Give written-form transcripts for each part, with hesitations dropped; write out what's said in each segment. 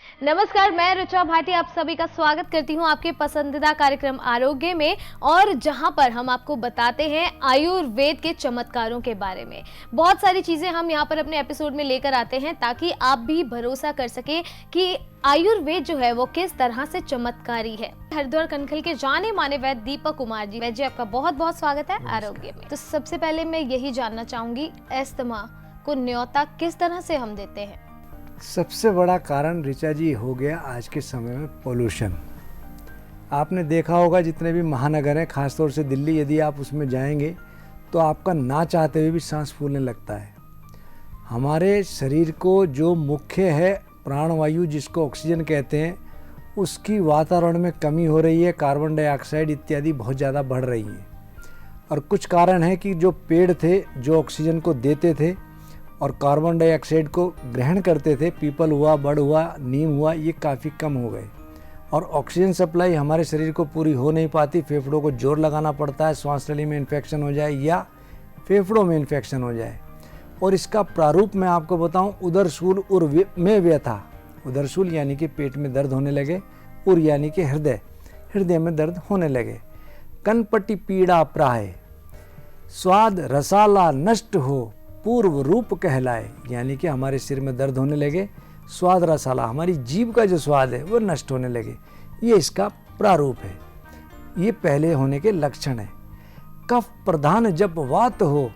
नमस्कार, मैं ऋचा भाटी आप सभी का स्वागत करती हूं आपके पसंदीदा कार्यक्रम आरोग्य में, और जहां पर हम आपको बताते हैं आयुर्वेद के चमत्कारों के बारे में। बहुत सारी चीजें हम यहां पर अपने एपिसोड में लेकर आते हैं ताकि आप भी भरोसा कर सके कि आयुर्वेद जो है वो किस तरह से चमत्कारी है। हरिद्वार कनखल के जाने माने वैद्य दीपक कुमार जी, वैद्य जी आपका बहुत बहुत स्वागत है आरोग्य में। तो सबसे पहले मैं यही जानना चाहूंगी, अस्थमा को न्योता किस तरह से हम देते हैं? सबसे बड़ा कारण ऋचा जी हो गया आज के समय में पोल्यूशन। आपने देखा होगा जितने भी महानगर हैं, खासतौर से दिल्ली, यदि आप उसमें जाएंगे तो आपका ना चाहते हुए भी सांस फूलने लगता है। हमारे शरीर को जो मुख्य है प्राणवायु, जिसको ऑक्सीजन कहते हैं, उसकी वातावरण में कमी हो रही है। कार्बन डाइऑक्साइड इत्यादि बहुत ज़्यादा बढ़ रही है। और कुछ कारण है कि जो पेड़ थे जो ऑक्सीजन को देते थे और कार्बन डाइऑक्साइड को ग्रहण करते थे, पीपल हुआ, बड़ हुआ, नीम हुआ, ये काफ़ी कम हो गए और ऑक्सीजन सप्लाई हमारे शरीर को पूरी हो नहीं पाती। फेफड़ों को जोर लगाना पड़ता है, श्वास नली में इन्फेक्शन हो जाए या फेफड़ों में इन्फेक्शन हो जाए। और इसका प्रारूप मैं आपको बताऊं, उदरशूल उर में व्यथा। उदरशूल यानी कि पेट में दर्द होने लगे, उर यानी कि हृदय, हृदय में दर्द होने लगे। कनपटी पीड़ा प्राय, स्वाद रसाला नष्ट हो, पूर्व रूप कहलाए, यानी कि हमारे सिर में दर्द होने लगे, स्वाद रसाला, हमारी जीभ का जो स्वाद है वो नष्ट होने लगे। ये इसका प्रारूप है, ये पहले होने के लक्षण है। कफ प्रधान जब वात हो,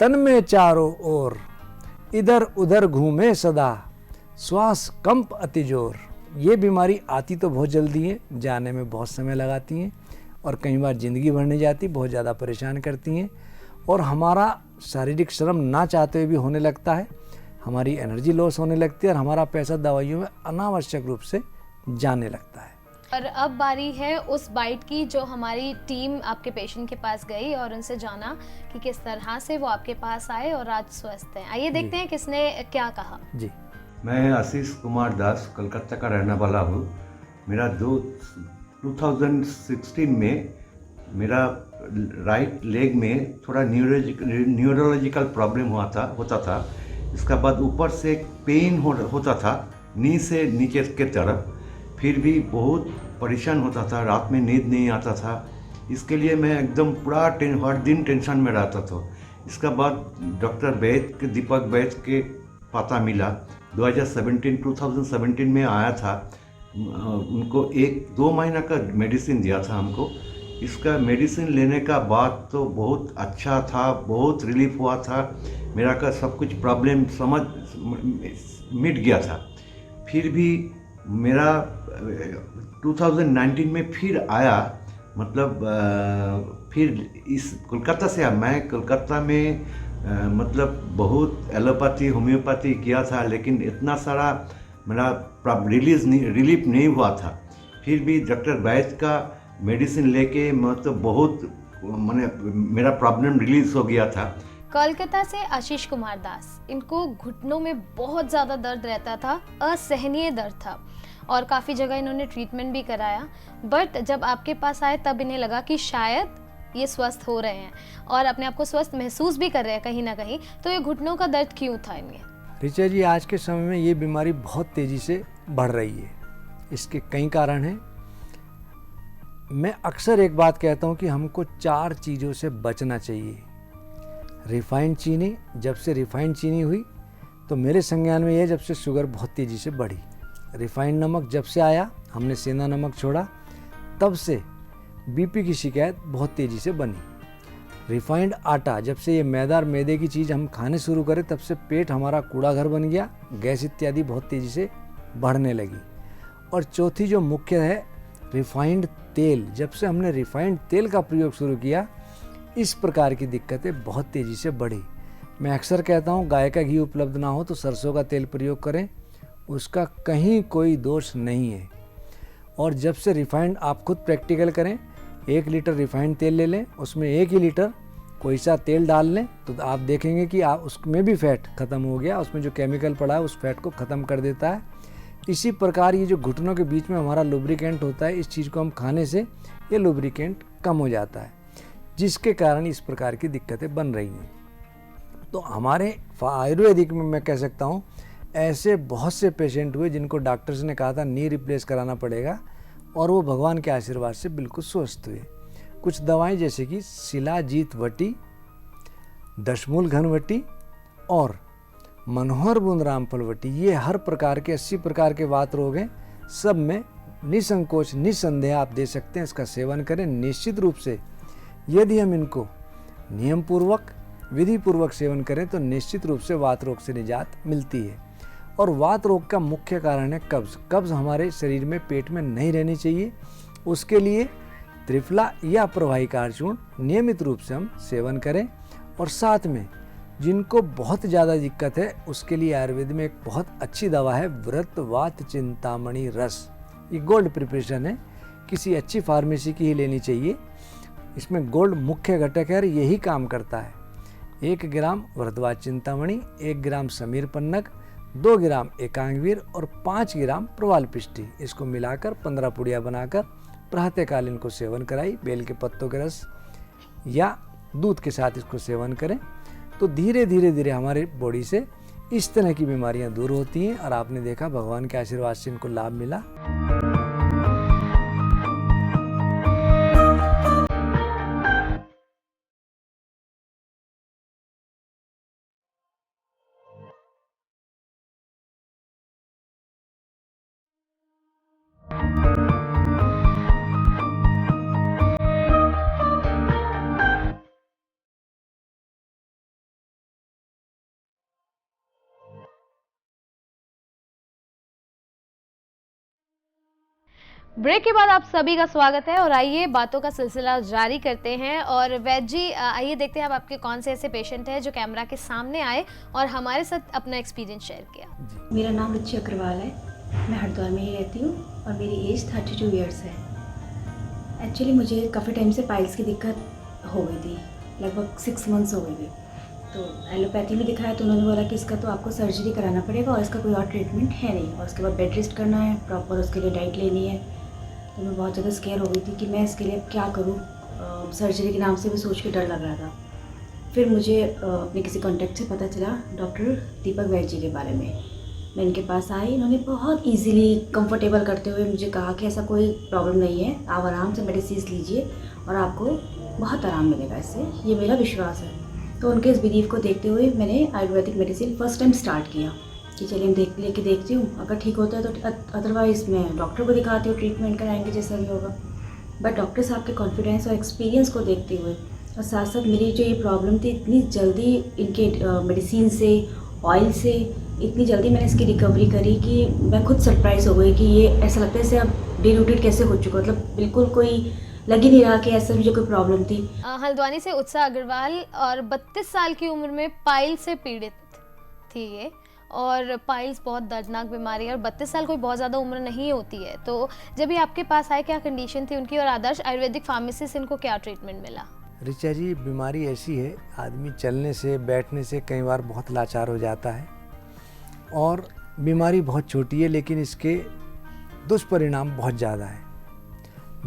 तन में चारों ओर, इधर उधर घूमे सदा, श्वास कंप अति जोर। ये बीमारी आती तो बहुत जल्दी है, जाने में बहुत समय लगाती हैं और कई बार जिंदगी भर नहीं जाती, बहुत ज़्यादा परेशान करती हैं और हमारा शारीरिक श्रम ना चाहते हुए भी होने लगता है। हमारी एनर्जी लॉस होने लगती है और हमारा पैसा दवाइयों में अनावश्यक रूप से जाने लगता है। और अब बारी है उस बाइट की जो हमारी टीम आपके पेशेंट के पास गई और उनसे जाना कि किस तरह से वो आपके पास आए और आज स्वस्थ हैं। आइए देखते हैं किसने क्या कहा। जी, मैं आशीष कुमार दास कलकत्ता का रहने वाला हूँ। मेरा 2016 में मेरा राइट लेग में थोड़ा न्यूरोलॉजिकल प्रॉब्लम होता था। इसका बाद ऊपर से एक पेन होता था नी से नीचे के तरफ, फिर भी बहुत परेशान होता था, रात में नींद नहीं आता था। इसके लिए मैं एकदम पूरा हर दिन टेंशन में रहता था। इसका बाद डॉक्टर दीपक वैद्य के पता मिला, 2017 में आया था। उनको 1-2 महीना का मेडिसिन दिया था हमको। इसका मेडिसिन लेने का बाद तो बहुत अच्छा था, बहुत रिलीफ हुआ था। मेरा का सब कुछ प्रॉब्लम मिट गया था। फिर भी मेरा 2019 में फिर आया, मतलब फिर इस कोलकाता से मैं कोलकाता में मतलब बहुत एलोपैथी होम्योपैथी किया था, लेकिन इतना सारा मेरा रिलीफ नहीं हुआ था। फिर भी डॉक्टर वैद्य का मेडिसिन लेके मतलब बहुत मेरा प्रॉब्लम रिलीज हो गया था। कोलकाता से आशीष कुमार दास, इनको घुटनों में बहुत ज़्यादा दर्द रहता था, असहनीय दर्द था और काफ़ी जगह इन्होंने ट्रीटमेंट भी कराया, बट जब आपके पास आए तब इन्हें लगा कि शायद ये स्वस्थ हो रहे हैं और अपने आप को स्वस्थ महसूस भी कर रहे हैं कहीं ना कहीं। तो ये घुटनों का दर्द क्यों था इनमें? ऋचा जी, आज के समय में ये बीमारी बहुत तेज़ी से बढ़ रही है। इसके कई कारण हैं। मैं अक्सर एक बात कहता हूँ कि हमको 4 चीज़ों से बचना चाहिए। रिफाइंड चीनी, जब से रिफाइंड चीनी हुई तो मेरे संज्ञान में यह जब से शुगर बहुत तेज़ी से बढ़ी। रिफाइंड नमक जब से आया, हमने सेंधा नमक छोड़ा, तब से बीपी की शिकायत बहुत तेज़ी से बनी। रिफाइंड आटा, जब से ये मैदा और मैदे की चीज़ हम खाने शुरू करें तब से पेट हमारा कूड़ा घर बन गया, गैस इत्यादि बहुत तेज़ी से बढ़ने लगी। और चौथी जो मुख्य है, रिफाइंड तेल, जब से हमने रिफाइंड तेल का प्रयोग शुरू किया, इस प्रकार की दिक्कतें बहुत तेज़ी से बढ़ी। मैं अक्सर कहता हूँ, गाय का घी उपलब्ध ना हो तो सरसों का तेल प्रयोग करें, उसका कहीं कोई दोष नहीं है। और जब से रिफाइंड, आप खुद प्रैक्टिकल करें, 1 लीटर रिफाइंड तेल ले लें, उसमें 1 ही लीटर कोई सा तेल डाल लें तो आप देखेंगे कि आप उसमें भी फैट ख़त्म हो गया, उसमें जो केमिकल पड़ा है उस फैट को ख़त्म कर देता है। इसी प्रकार ये जो घुटनों के बीच में हमारा लुब्रिकेंट होता है, इस चीज़ को हम खाने से ये लुब्रिकेंट कम हो जाता है, जिसके कारण इस प्रकार की दिक्कतें बन रही हैं। तो हमारे आयुर्वेदिक में मैं कह सकता हूँ ऐसे बहुत से पेशेंट हुए जिनको डॉक्टर्स ने कहा था नी रिप्लेस कराना पड़ेगा, और वो भगवान के आशीर्वाद से बिल्कुल स्वस्थ हुए। कुछ दवाएं जैसे कि शिलाजीत वटी, दशमूल घन वटी और मनोहर बूंद रामफल वटी, ये हर प्रकार के 80 प्रकार के वात रोग हैं, सब में निसंकोच निसंदेह आप दे सकते हैं। इसका सेवन करें। निश्चित रूप से यदि हम इनको नियम पूर्वक विधि पूर्वक सेवन करें तो निश्चित रूप से वात रोग से निजात मिलती है। और वात रोग का मुख्य कारण है कब्ज। कब्ज हमारे शरीर में पेट में नहीं रहनी चाहिए। उसके लिए त्रिफला या प्रवाहिकार चूर्ण नियमित रूप से हम सेवन करें। और साथ में जिनको बहुत ज़्यादा दिक्कत है उसके लिए आयुर्वेद में एक बहुत अच्छी दवा है व्रतवात चिंतामणि रस। ये गोल्ड प्रिपरेशन है, किसी अच्छी फार्मेसी की ही लेनी चाहिए। इसमें गोल्ड मुख्य घटक है और यही काम करता है। 1 ग्राम व्रतवात चिंतामणि, 1 ग्राम समीर पन्नग, 2 ग्राम एकांगवीर और 5 ग्राम प्रवाल पिष्टी, इसको मिलाकर 15 पुड़िया बनाकर प्रातःकाल इनको सेवन कराई। बेल के पत्तों के रस या दूध के साथ इसको सेवन करें तो धीरे धीरे हमारे बॉडी से इस तरह की बीमारियां दूर होती हैं। और आपने देखा भगवान के आशीर्वाद से इनको लाभ मिला। ब्रेक के बाद आप सभी का स्वागत है और आइए बातों का सिलसिला जारी करते हैं। और वैद जी आइए देखते हैं अब आपके कौन से ऐसे पेशेंट हैं जो कैमरा के सामने आए और हमारे साथ अपना एक्सपीरियंस शेयर किया। मेरा नाम रुचि अग्रवाल है, मैं हरिद्वार में ही रहती हूँ और मेरी एज 32 ईयर्स है। एक्चुअली मुझे काफ़ी टाइम से पाइल्स की दिक्कत हो गई थी, लगभग 6 मंथ्स हो गए थे। तो एलोपैथी में दिखाया तो उन्होंने बोला कि इसका तो आपको सर्जरी कराना पड़ेगा और इसका कोई और ट्रीटमेंट है नहीं, और उसके बाद बेड रेस्ट करना है, प्रॉपर उसके लिए डाइट लेनी है। तो मैं बहुत ज़्यादा स्केयर हो गई थी कि मैं इसके लिए अब क्या करूँ। सर्जरी के नाम से भी सोच के डर लग रहा था। फिर मुझे अपने किसी कॉन्टैक्ट से पता चला डॉक्टर दीपक वैद जी के बारे में। मैं इनके पास आई, इन्होंने बहुत इजीली कंफर्टेबल करते हुए मुझे कहा कि ऐसा कोई प्रॉब्लम नहीं है, आप आराम से मेडिसिन लीजिए और आपको बहुत आराम मिलेगा इससे, ये मेरा विश्वास है। तो उनके इस बिलीव को देखते हुए मैंने Ayurvedic medicine first time start किया कि चलिए लेके देखती हूँ, अगर ठीक होता है तो अदरवाइज़ मैं डॉक्टर को दिखाती हूँ, ट्रीटमेंट कराएंगे जैसा भी होगा। बट डॉक्टर साहब के कॉन्फिडेंस और एक्सपीरियंस को देखते हुए और साथ साथ मेरी जो ये प्रॉब्लम थी, इतनी जल्दी इनके मेडिसिन से, ऑयल से इतनी जल्दी मैंने इसकी रिकवरी करी कि मैं खुद सरप्राइज़ हो गई कि ये ऐसा लगता है जैसे अब डिरूटेड कैसे हो चुका, मतलब बिल्कुल कोई लग ही नहीं रहा कि ऐसा मुझे कोई प्रॉब्लम थी। हल्द्वानी से उत्साह अग्रवाल और 32 साल की उम्र में पाइल से पीड़ित थी ये, और पाइल्स बहुत दर्दनाक बीमारी है और 32 साल कोई बहुत ज़्यादा उम्र नहीं होती है। तो जब ये आपके पास आए क्या कंडीशन थी उनकी और आदर्श आयुर्वेदिक फार्मेसी से इनको क्या ट्रीटमेंट मिला? ऋचा जी, बीमारी ऐसी है, आदमी चलने से बैठने से कई बार बहुत लाचार हो जाता है और बीमारी बहुत छोटी है लेकिन इसके दुष्परिणाम बहुत ज़्यादा है।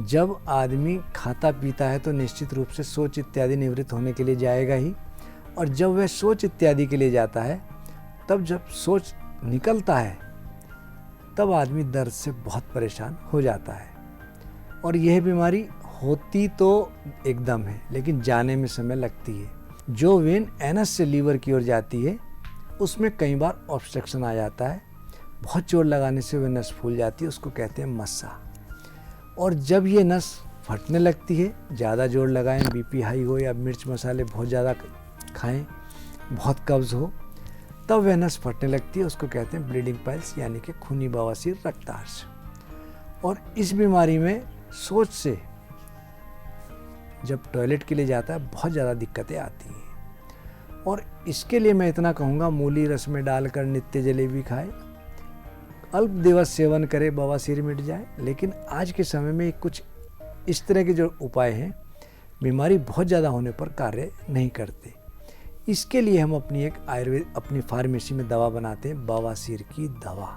जब आदमी खाता पीता है तो निश्चित रूप से सोच इत्यादि निवृत्त होने के लिए जाएगा ही, और जब वह सोच इत्यादि के लिए जाता है तब जब सोच निकलता है तब आदमी दर्द से बहुत परेशान हो जाता है। और यह बीमारी होती तो एकदम है लेकिन जाने में समय लगती है। जो वेन एनस से लीवर की ओर जाती है उसमें कई बार ऑब्स्ट्रक्शन आ जाता है, बहुत जोर लगाने से वह नस फूल जाती है, उसको कहते हैं मस्सा। और जब ये नस फटने लगती है, ज़्यादा जोर लगाएं, बीपी हाई हो या मिर्च मसाले बहुत ज़्यादा खाएं, बहुत कब्ज़ हो, तब वह नस फटने लगती है, उसको कहते हैं ब्लीडिंग पाइल्स यानी कि खूनी बवासीर रक्तार्श। और इस बीमारी में सोच से जब टॉयलेट के लिए जाता है बहुत ज़्यादा दिक्कतें आती हैं। और इसके लिए मैं इतना कहूँगा, मूली रस में डालकर नित्य जलेबी खाए, अल्प दिवस सेवन करे, बवासीर मिट जाए। लेकिन आज के समय में कुछ इस तरह के जो उपाय हैं बीमारी बहुत ज़्यादा होने पर कार्य नहीं करते। इसके लिए हम अपनी एक आयुर्वेद अपनी फार्मेसी में दवा बनाते हैं, बवासीर की दवा।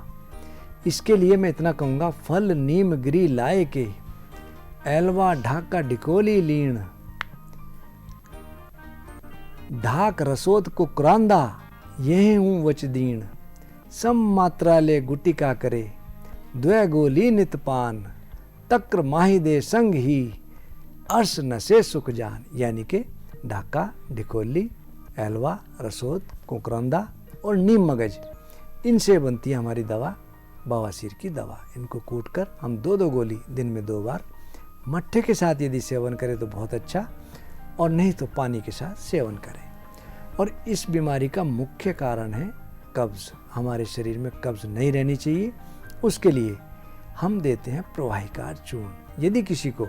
इसके लिए मैं इतना कहूँगा, फल नीम गिरी लाए के, एलवा ढाका डिकोली लीण, ढाक रसोद को क्रांदा, यह हूँ वच दीण, सम मात्रा ले गुटिका करे, द्वै गोली नितपान, तक्र माही दे संग ही, अर्श नशे सुख जान। यानी कि ढाका, ढिकोली, एलवा, रसोद, कुकरंदा और नीम मगज, इनसे बनती है हमारी दवा, बवासीर की दवा। इनको कूटकर हम 2-2 गोली दिन में 2 बार मट्ठे के साथ यदि सेवन करें तो बहुत अच्छा, और नहीं तो पानी के साथ सेवन करें। और इस बीमारी का मुख्य कारण है कब्ज़। हमारे शरीर में कब्ज़ नहीं रहनी चाहिए, उसके लिए हम देते हैं प्रवाहिकार चूर्ण। यदि किसी को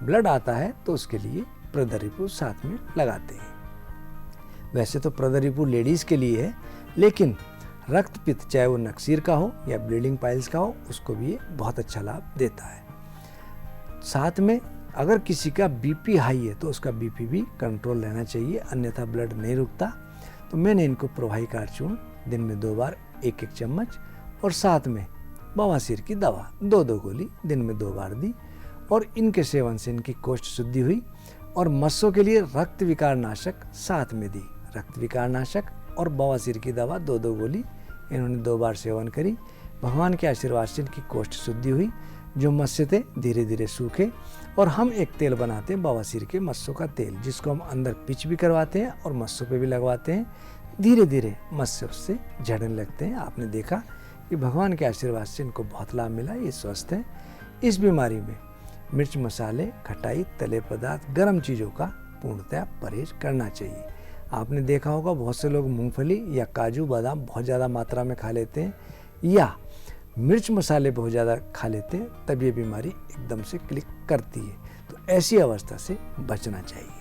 ब्लड आता है तो उसके लिए प्रदरिपु साथ में लगाते हैं। वैसे तो प्रदरिपु लेडीज़ के लिए है, लेकिन रक्तपित्त चाहे वो नक्सीर का हो या ब्लीडिंग पाइल्स का हो, उसको भी ये बहुत अच्छा लाभ देता है। साथ में अगर किसी का बीपी हाई है तो उसका बीपी भी कंट्रोल रहना चाहिए, अन्यथा ब्लड नहीं रुकता। तो मैंने इनको प्रवाहिकार चूर्ण दिन में 2 बार 1-1 चम्मच, और साथ में बवासीर की दवा 2-2 गोली दिन में 2 बार दी। और इनके सेवन से इनकी कोष्ठ शुद्धि हुई। और मस्सों के लिए रक्त विकार नाशक साथ में दी, रक्त विकार नाशक और बवासीर की दवा 2-2 गोली इन्होंने 2 बार सेवन करी। भगवान के आशीर्वाद से इनकी कोष्ठ शुद्धि हुई। जो मस्से थे धीरे धीरे सूखे, और हम एक तेल बनाते हैं बवासीर के मस्सों का तेल, जिसको हम अंदर पिच भी करवाते हैं और मस्सों पे भी लगवाते हैं। धीरे धीरे मस्से उससे झड़ने लगते हैं। आपने देखा कि भगवान के आशीर्वाद से इनको बहुत लाभ मिला, ये स्वस्थ हैं। इस बीमारी में मिर्च, मसाले, खटाई, तले पदार्थ, गर्म चीज़ों का पूर्णतः परहेज करना चाहिए। आपने देखा होगा बहुत से लोग मूंगफली या काजू बादाम बहुत ज़्यादा मात्रा में खा लेते हैं, या मिर्च मसाले बहुत ज़्यादा खा लेते हैं, तब ये बीमारी एकदम से क्लिक करती है। तो ऐसी अवस्था से बचना चाहिए।